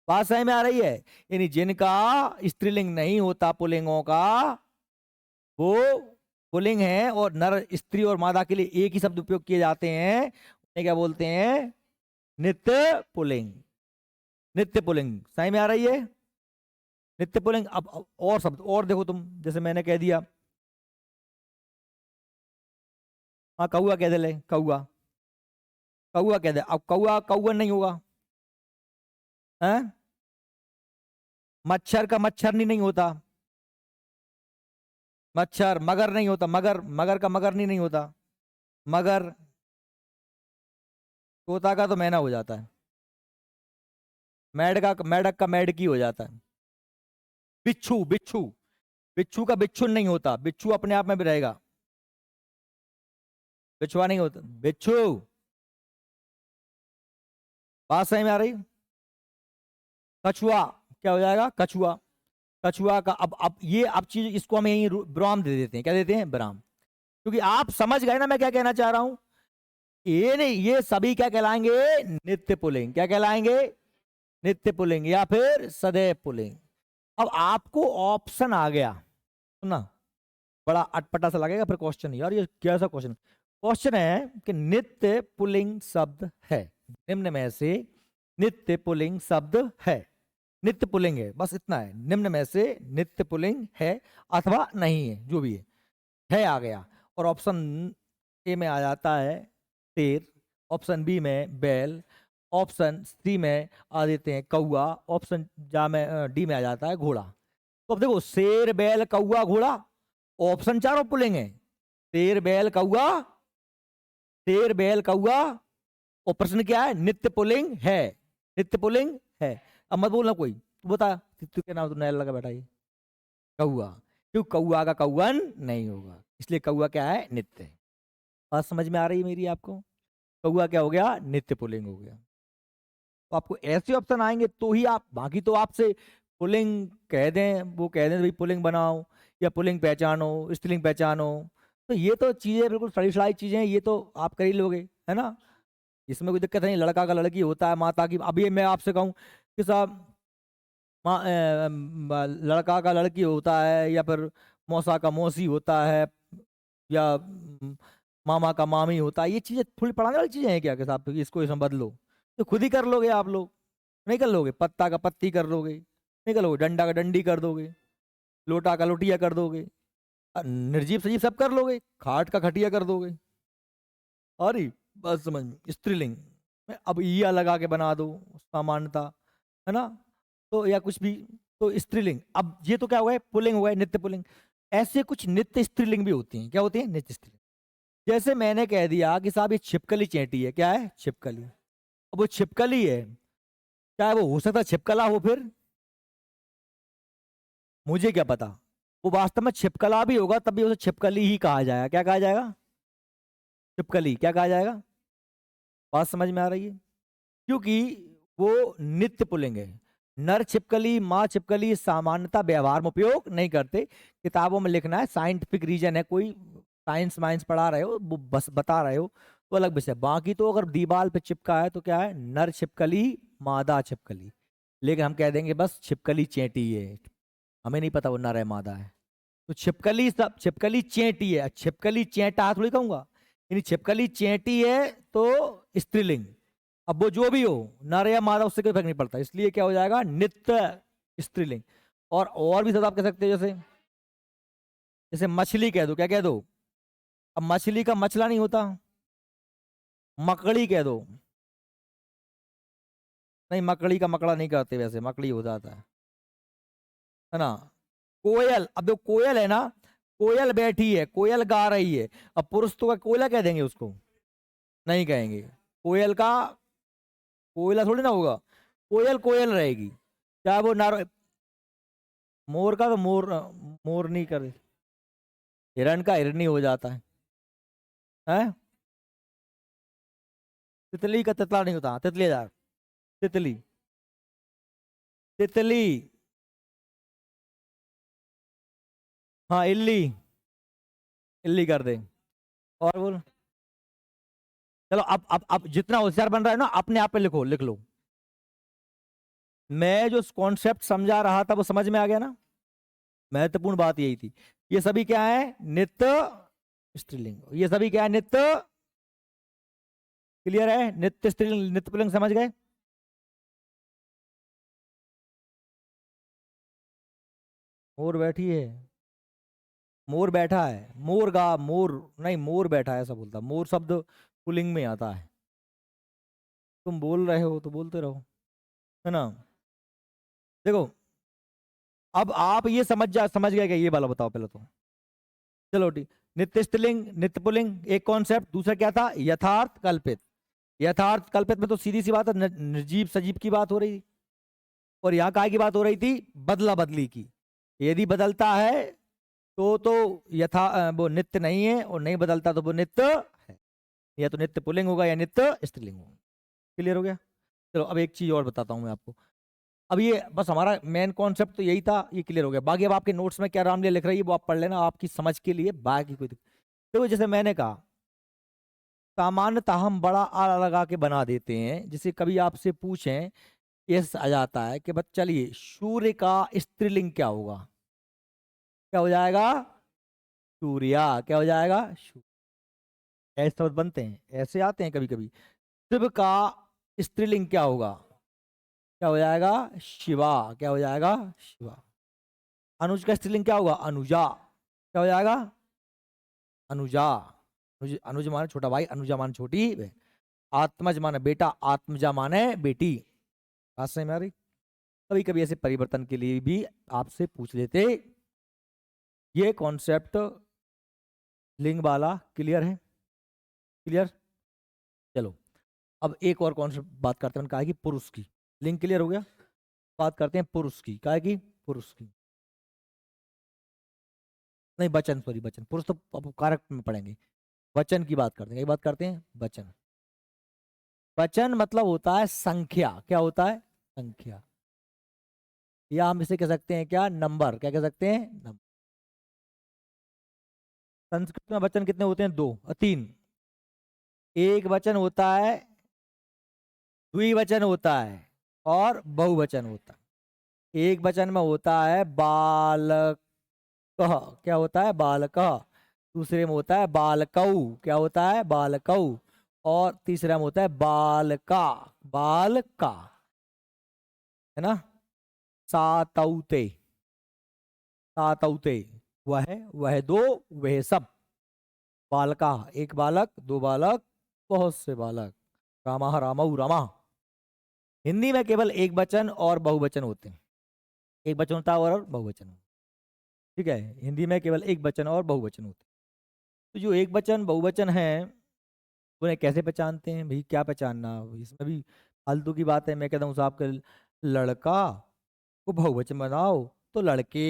बात समझ में आ रही है? यानी जिनका स्त्रीलिंग नहीं होता पुल्लिंगों का, वो पुल्लिंग है। और नर, स्त्री और मादा के लिए एक ही शब्द उपयोग किए जाते हैं, उन्हें क्या बोलते हैं? नित्य पुल्लिंग। नित्य पुल्लिंग समझ में आ रही है? नित्य पुल्लिंग। अब और शब्द और देखो तुम, जैसे मैंने कह दिया, हाँ कौआ कह दे, ले कौआ, कौआ कह दे। अब कौआ कौआ नहीं होगा, हैं? मच्छर का मच्छर नहीं होता, मच्छर। मगर नहीं होता, मगर, मगर का मगर नहीं होता, मगर। तोता का तो मैना हो जाता है। मेढक का, मेढक का मेढकी हो जाता है। बिच्छू, बिच्छू, बिच्छू का बिच्छू नहीं होता, बिच्छू अपने आप में भी रहेगा, बिच्छुआ नहीं होता, बिच्छू। बात सही में आ रही? कछुआ, क्या हो जाएगा? कछुआ। कछुआ का, अब ये, अब चीज इसको हम यही ब्राम दे देते हैं। क्या देते हैं? ब्राम। क्योंकि आप समझ गए ना मैं क्या कहना चाह रहा हूं। ये नहीं, ये सभी क्या कहलाएंगे? नित्य पुल्लिंग। क्या कहलाएंगे? नित्य पुल्लिंग या फिर सदैव पुल्लिंग। अब आपको ऑप्शन आ गया, सुना, बड़ा अटपटा सा लगेगा फिर क्वेश्चन, यार ये कैसा क्वेश्चन? क्वेश्चन है कि नित्य पुल्लिंग शब्द है, निम्न में से नित्य पुल्लिंग शब्द है। नित्य पुल्लिंग है, बस इतना है, निम्न में से नित्य पुल्लिंग है अथवा नहीं है, जो भी है आ गया। और ऑप्शन ए में आ जाता है शेर, ऑप्शन बी में बैल, ऑप्शन सी में आ देते हैं कौआ, ऑप्शन जा में डी में आ जाता है घोड़ा। तो अब देखो, शेर बैल कौआ घोड़ा, ऑप्शन चारों पुल्लिंग है। शेर बैल कौआ, शेर बैल कौआ। और प्रश्न क्या है? नित्य पुल्लिंग है, नित्य पुल्लिंग है। अब मत बोलना कोई, तू बता, तू क्या नाम, तू नया लगा बैठा ये कौआ। क्यों? कौआ का कौवन नहीं होगा, इसलिए कौआ क्या है? नित्य है। बात समझ में आ रही है मेरी आपको? कौआ क्या हो गया? नित्य पुल्लिंग हो गया। तो आपको ऐसे ऑप्शन आएंगे तो ही आप, बाकी तो आपसे पुल्लिंग कह दें, वो कह दें भाई पुल्लिंग बनाओ या पुल्लिंग पहचानो, स्त्रीलिंग पहचानो, तो ये तो चीजें बिल्कुल सड़ी सड़ाई चीजें हैं, ये तो आप कर ही लोगे, है ना? इसमें कोई दिक्कत नहीं। लड़का का लड़की होता है, माता की, अभी मैं आपसे कहूँ कि साहब लड़का का लड़की होता है, या फिर मौसा का मौसी होता है, या मामा का मामी होता है, ये चीजें थोड़ी पढ़ाने वाली चीजें हैं क्या कि साहब कि इसको इसमें बदलो? तो खुद ही कर लोगे आप लोग, नहीं कर लोगे? पत्ता का पत्ती कर लोगे, नहीं कर लोगे? डंडा का डंडी कर दोगे, लोटा का लोटिया कर दोगे, निर्जीव सजीव सब कर लोगे, खाट का खटिया कर दोगे। अरे बस समझ में, स्त्रीलिंग में अब ईया लगा के बना दो सामान्यता, है ना? तो या कुछ भी, तो स्त्रीलिंग। अब ये तो क्या हुआ है? पुल्लिंग हुआ है, नित्य पुल्लिंग। ऐसे कुछ नित्य स्त्रीलिंग भी होती हैं। क्या होती है? नित्य स्त्रीलिंग। जैसे मैंने कह दिया कि साहब ये छिपकली चेंटी है। क्या है? छिपकली। अब वो छिपकली है, चाहे वो हो सकता है छिपकला हो, फिर मुझे क्या पता, वो वास्तव में छिपकला भी होगा तब भी उसे छिपकली ही कहा जाएगा। क्या कहा जाएगा? छिपकली। क्या कहा जाएगा? बात समझ में आ रही है? क्योंकि वो नित्य पुल्लिंग है। नर छिपकली, माँ छिपकली सामान्यता व्यवहार में उपयोग नहीं करते। किताबों में लिखना है, साइंटिफिक रीजन है, कोई साइंस माइंस पढ़ा रहे हो, वो बस बता रहे हो तो अलग विषय। बाकी तो अगर दीवार पे चिपका है तो क्या है? नर छिपकली, मादा छिपकली। लेकिन हम कह देंगे बस छिपकली चेंटी है, हमें नहीं पता वो नर है मादा है। तो छिपकली, सब छिपकली चेंटी है, छिपकली चेंटा थोड़ी कहूंगा, यानी छिपकली चेंटी है तो स्त्रीलिंग। अब वो जो भी हो, नर या मादा, उससे कोई फर्क नहीं पड़ता, इसलिए क्या हो जाएगा? नित्य स्त्रीलिंग। और भी शब्द आप कह सकते हो, जैसे जैसे मछली कह दो। क्या कह दो? अब मछली का मछला नहीं होता, मकड़ी कह दो। नहीं, मकड़ी का मकड़ा नहीं कहते, वैसे मकड़ी हो जाता है ना? कोयल, अब जो कोयल है ना, कोयल बैठी है, कोयल गा रही है, अब पुरुष तो का कोयला कह देंगे उसको? नहीं कहेंगे। कोयल का कोयला थोड़ी ना होगा, कोयल कोयल रहेगी, चाहे वो नार। मोर का तो मोर, मोर नहीं करे। हिरण का हिरनी हो जाता है? तितली का तितला नहीं होता, तितली जा, तितली, तितली। हाँ इल्ली, इल्ली कर दे। और बोल। चलो अब जितना होशियार बन रहा है ना, अपने आप पे लिखो, लिख लो। मैं जो कॉन्सेप्ट समझा रहा था वो समझ में आ गया ना? महत्वपूर्ण बात यही थी। ये सभी क्या है? नित्य स्त्रीलिंग। ये सभी क्या है? नित्य। क्लियर है? नित्य स्त्रीलिंग, नित्य पुल्लिंग समझ गए? मोर बैठी है, मोर बैठा है, मोर गा, मोर नहीं, मोर बैठा है ऐसा बोलता। मोर शब्द पुल्लिंग में आता है। तुम बोल रहे हो तो बोलते रहो, है ना? देखो, अब आप ये समझ गए क्या? ये वाला बताओ पहले तो। चलो ठीक। नित्य स्त्रीलिंग, नित्य पुल्लिंग एक कॉन्सेप्ट। दूसरा क्या था? यथार्थ कल्पित। यथार्थ कल्पित में तो सीधी सी बात है, निर्जीव सजीव की बात हो रही थी। और यहाँ काय की बात हो रही थी? बदला बदली की। यदि बदलता है तो वो नित्य नहीं है, और नहीं बदलता तो वो नित्य है। या तो नित्य पुल्लिंग होगा या नित्य स्त्रीलिंग होगा। क्लियर हो गया? चलो अब एक चीज और बताता हूँ मैं आपको। अब ये बस हमारा मेन कॉन्सेप्ट तो यही था, ये क्लियर हो गया। बाकी अब आपके नोट्स में क्या रामलीला लिख रही है वो आप पढ़ लेना, आपकी समझ के लिए। बाकी कोई तो जैसे मैंने कहा, सामान्यतः हम बड़ा आ लगा के बना देते हैं। जैसे कभी आपसे पूछें, यस आ जाता है कि बस चलिए सूर्य का स्त्रीलिंग क्या होगा? क्या हो जाएगा? सूर्या। क्या हो जाएगा? ऐसे शब्द बनते हैं, ऐसे आते हैं कभी कभी। शिव का स्त्रीलिंग क्या होगा? क्या हो जाएगा? शिवा। क्या हो जाएगा? शिवा। अनुज का स्त्रीलिंग क्या होगा? अनुजा। क्या हो जाएगा? अनुजा। अनुज माने छोटा भाई, अनुजा माने छोटी बहन। आत्मज माने बेटा, आत्मजा माने बेटी। बात समझ में आ रही? कभी कभी ऐसे परिवर्तन के लिए भी आपसे पूछ लेते। ये कॉन्सेप्ट लिंग वाला क्लियर है? क्लियर? चलो अब एक और कॉन्सेप्ट बात करते हैं। मैंने कहा कि पुरुष की लिंग क्लियर हो गया। बात करते हैं पुरुष की। कहा कि पुरुष की नहीं, वचन, सॉरी वचन। पुरुष तो अब कारक में पढ़ेंगे। वचन की बात करते हैं। बात करते हैं वचन। वचन मतलब होता है संख्या। क्या होता है? संख्या। या हम इसे कह सकते हैं क्या? नंबर। क्या कह सकते हैं? नंबर। संस्कृत में वचन कितने होते हैं? दो, तीन। एक वचन होता है, द्विवचन होता है, और बहुवचन होता है। एक वचन में होता है बालक। क्या होता है? बालक। दूसरे में होता है बालकऊ। क्या होता है? बालकऊ। और तीसरा में होता है बालका। बालका, है ना? सातौते। सातौते। वह दो, वह सब। बालका एक बालक, दो बालक, बहुत से बालक। रामा रामऊ रमा। हिंदी में केवल एक वचन और बहुवचन होते हैं। एक वचन होता है और बहुवचन। ठीक है, हिंदी में केवल एक वचन और बहुवचन होते हैं। तो जो एक वचन बहुवचन है, उन्हें कैसे पहचानते हैं भाई? क्या पहचानना? इसमें भी फालतू की बात है। मैं कहता हूँ साहब के लड़का को बहुवचन बनाओ तो लड़के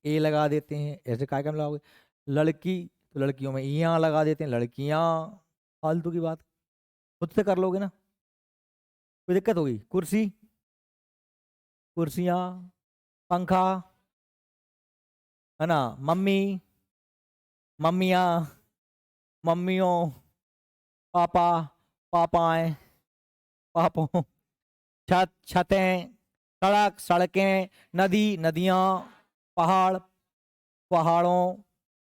ए लगा देते हैं। ऐसे काय काम लगाओगे? लड़की तो लड़कियों में यहाँ लगा देते हैं, लड़कियाँ। फालतू की बात। खुद से कर लोगे ना, कोई दिक्कत होगी? कुर्सी, कुर्सियाँ। पंखा, है ना? मम्मी, मम्मियाँ, मम्मियों। पापा, पापाएं, पापों। छत, छतें। सड़क, सड़कें। नदी, नदियाँ। पहाड़, पहाड़ों।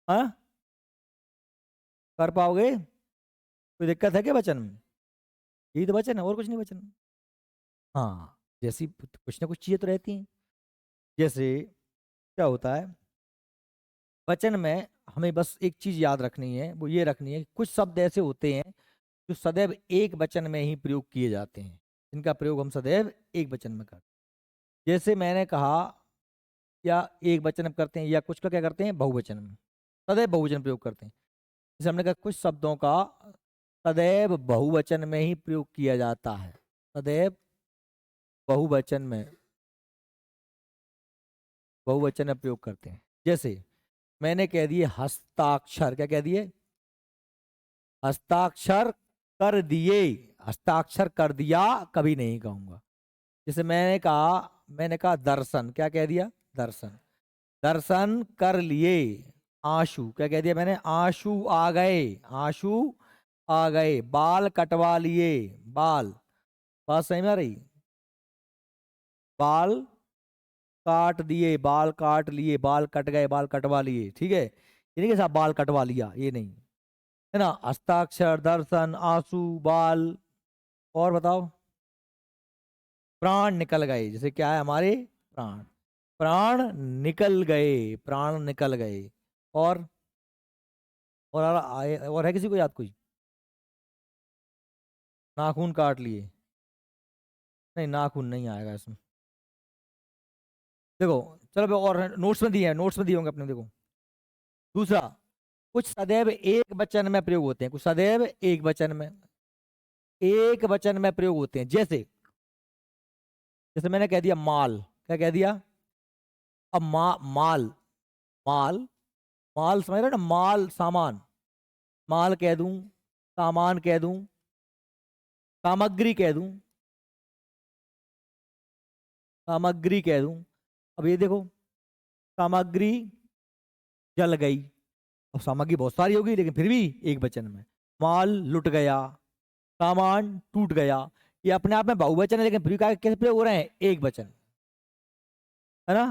हाँ, कर पाओगे? कोई दिक्कत है क्या वचन में? यही तो वचन है, और कुछ नहीं वचन में। हाँ, जैसी कुछ ना कुछ चीजें तो रहती हैं। जैसे क्या होता है वचन में, हमें बस एक चीज याद रखनी है, वो ये रखनी है कि कुछ शब्द ऐसे होते हैं जो सदैव एक वचन में ही प्रयोग किए जाते हैं। इनका प्रयोग हम सदैव एक वचन में करते हैं। जैसे मैंने कहा, या एक वचन में करते हैं, या कुछ का क्या करते हैं? बहुवचन में। सदैव बहुवचन प्रयोग करते हैं। जैसे हमने कहा कुछ शब्दों का सदैव बहुवचन में ही प्रयोग किया जाता है, सदैव बहुवचन में प्रयोग करते हैं। जैसे मैंने कह दिए हस्ताक्षर, क्या कह दिए? हस्ताक्षर कर दिए, हस्ताक्षर कर दिया कभी नहीं कहूंगा। जैसे मैंने कहा दर्शन, क्या कह दिया? दर्शन। दर्शन कर लिए। आंसू, क्या कह दिया मैंने? आंसू आ गए, आंसू आ गए। बाल कटवा लिए, बाल, बात सही में आ रही? बाल काट दिए, बाल काट लिए, बाल कट गए, बाल कटवा लिए, ठीक है। ये नहीं कि साहब बाल कटवा लिया, ये नहीं है ना। हस्ताक्षर, दर्शन, आंसू, बाल, और बताओ। प्राण निकल गए, जैसे क्या है हमारे? प्राण, प्राण निकल गए, प्राण निकल गए। और और है किसी को याद कोई? नाखून काट लिए, नहीं नाखून नहीं आएगा इसमें। देखो चलो, और नोट्स में दिए हैं, नोट्स में दिए होंगे अपने, देखो। दूसरा, कुछ सदैव एक वचन में प्रयोग होते हैं, कुछ सदैव एक वचन में, एक वचन में प्रयोग होते हैं। जैसे जैसे मैंने कह दिया माल, क्या कह दिया? अब माल, माल, माल समझ रहे हो ना? माल सामान, माल कह दूं, सामान कह दूं, सामग्री कह दूं, सामग्री कह दूं। अब ये देखो, सामग्री जल गई। अब सामग्री बहुत सारी होगी लेकिन फिर भी एक वचन में। माल लुट गया, सामान टूट गया। ये अपने आप में बहुवचन है लेकिन फिर भी कैसे प्रयोग हो रहे हैं? एक वचन, है ना।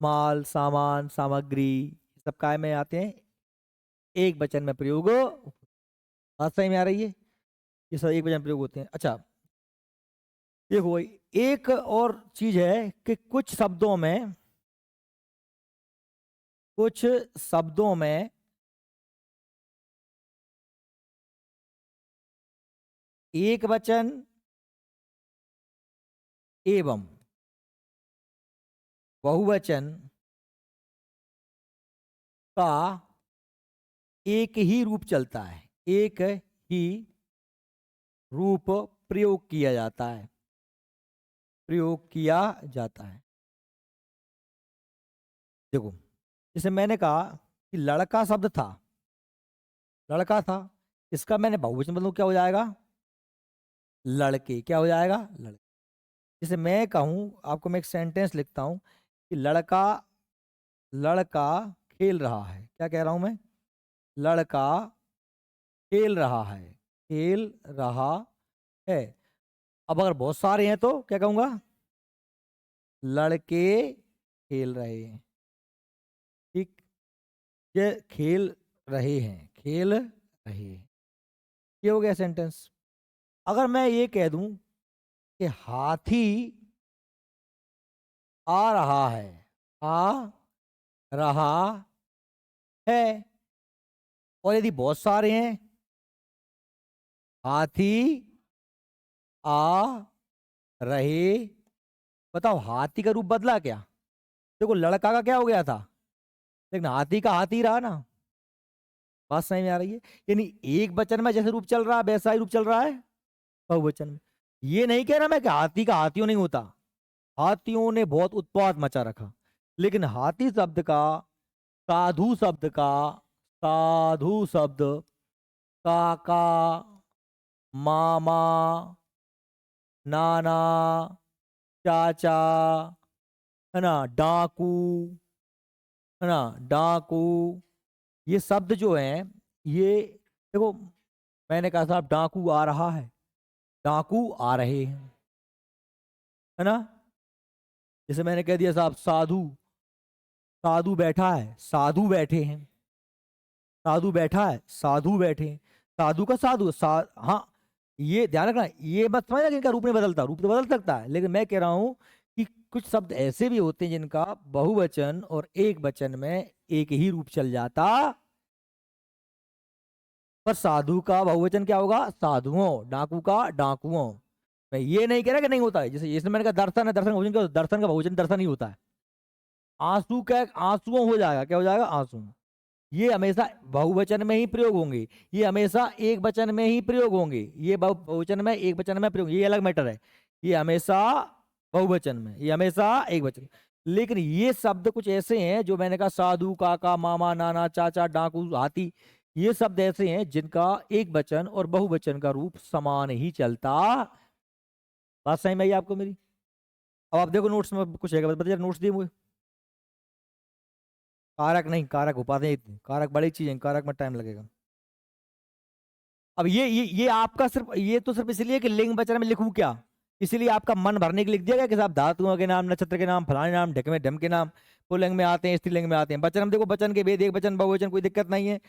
माल, सामान, सामग्री, सब काय में आते हैं? एक वचन में प्रयोग। बात सही में आ रही है? ये सब एक वचन में प्रयोग होते हैं। अच्छा देखो, एक और चीज है कि कुछ शब्दों में एक वचन एवं बहुवचन का एक ही रूप चलता है, एक ही रूप प्रयोग किया जाता है, प्रयोग किया जाता है। देखो जैसे मैंने कहा कि लड़का शब्द था, लड़का था, इसका मैंने बहुवचन बदलूं, क्या हो जाएगा? लड़के, क्या हो जाएगा? लड़के। जैसे मैं कहूं आपको, मैं एक सेंटेंस लिखता हूं कि लड़का, लड़का खेल रहा है, क्या कह रहा हूं मैं? लड़का खेल रहा है, खेल रहा है। अब अगर बहुत सारे हैं तो क्या कहूंगा? लड़के खेल रहे हैं, ठीक। ये खेल रहे हैं, खेल रहे हैं, ये हो गया सेंटेंस। अगर मैं ये कह दूं कि हाथी आ रहा है, आ रहा है, और यदि बहुत सारे हैं, हाथी आ रहे, बताओ हाथी का रूप बदला क्या? देखो लड़का का क्या हो गया था, लेकिन हाथी का हाथी रहा ना। बात समझ में आ रही है? यानी एक वचन में जैसे रूप चल रहा है वैसा ही रूप चल रहा है बहुवचन में। ये नहीं कह रहा मैं कि हाथी का हाथियों नहीं होता, हाथियों ने बहुत उत्पात मचा रखा, लेकिन हाथी शब्द का, साधु शब्द का, साधु शब्द, काका, मामा, नाना, चाचा, है ना, डाकू, है ना, डाकू, ये शब्द जो हैं, ये देखो, मैंने कहा साहब डाकू आ रहा है, डाकू आ रहे हैं, है ना। जैसे मैंने कह दिया साहब साधु, साधु बैठा है, साधु बैठे हैं, साधु बैठा है, साधु बैठे हैं। साधु का साधु हाँ, ये ध्यान रखना, ये मत समझना कि इनका रूप नहीं बदलता, रूप तो बदल सकता है, लेकिन मैं कह रहा हूं कि कुछ शब्द ऐसे भी होते हैं जिनका बहुवचन और एक वचन में एक ही रूप चल जाता। पर साधु का बहुवचन क्या होगा? साधुओं। डाकू का डाकुओं। मैं ये नहीं कह रहा कि नहीं होता है, जैसे इसमें मैंने कहा दर्शन है, दर्शन का बहुवचन क्या होता है? दर्शन का बहुवचन दर्शन ही होता है। आंसू क्या? आंसुओं हो जाएगा, क्या हो जाएगा? आंसू। ये हमेशा बहुवचन में ही प्रयोग होंगे, ये हमेशा एक वचन में ही प्रयोग होंगे, ये बहुवचन में एक वचन में प्रयोग, ये अलग मैटर है। ये हमेशा बहुवचन में, ये हमेशा एक वचन। लेकिन ये शब्द कुछ ऐसे हैं जो मैंने कहा, साधु, काका, मामा, नाना, चाचा, डाकू, हाथी, ये शब्द ऐसे हैं जिनका एक वचन और बहुवचन का रूप समान ही चलता। बात सही में आई आपको मेरी? अब आप देखो नोट्स में कुछ है, बताइए नोट्स दिए मुझे। कारक नहीं, कारक हो पाते हैं, कारक बड़ी चीज है, कारक में टाइम लगेगा। अब ये आपका सिर्फ, ये तो सिर्फ इसलिए कि लिंग वचन में लिखूं क्या, इसलिए आपका मन भरने के लिए लिख दिया गया कि साहब धातुओं के नाम, नक्षत्र के नाम, फलाने नाम, ढक में ढम के नाम पुल्लिंग में आते हैं, स्त्रीलिंग में आते हैं। वचन हम देखो, वचन के भेद, एक वचन बहुवचन, कोई दिक्कत नहीं है।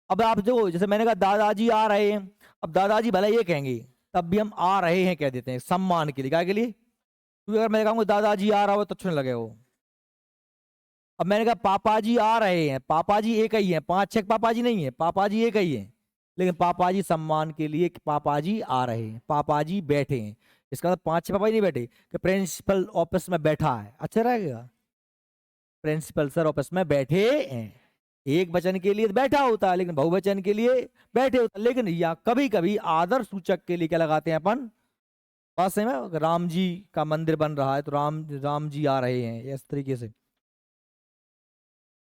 अब आप जो, जैसे मैंने कहा दादाजी आ रहे हैं, अब दादाजी भले ये कहेंगे, तब भी हम आ रहे हैं कह देते हैं, सम्मान के लिए, क्या के लिए? क्योंकि अगर मैं कहूँगा दादाजी आ रहा हो तो अच्छा नहीं लगेगा वो। अब मैंने कहा पापा जी आ रहे हैं, पापा जी एक ही है, 5-6 पापा जी नहीं है, पापा जी एक ही है, लेकिन पापा जी सम्मान के लिए कि पापा जी आ रहे हैं, पापा जी बैठे हैं, इसका मतलब 5-6 पापा जी नहीं बैठे, कि प्रिंसिपल ऑफिस में बैठा है, अच्छा रहेगा, प्रिंसिपल सर ऑफिस में बैठे हैं। एक वचन के लिए बैठा होता है, लेकिन बहुवचन के लिए बैठे होता है। लेकिन या कभी कभी आदर सूचक के लिए क्या लगाते हैं अपन? बात सही में, राम जी का मंदिर बन रहा है तो राम जी आ रहे हैं, इस तरीके से।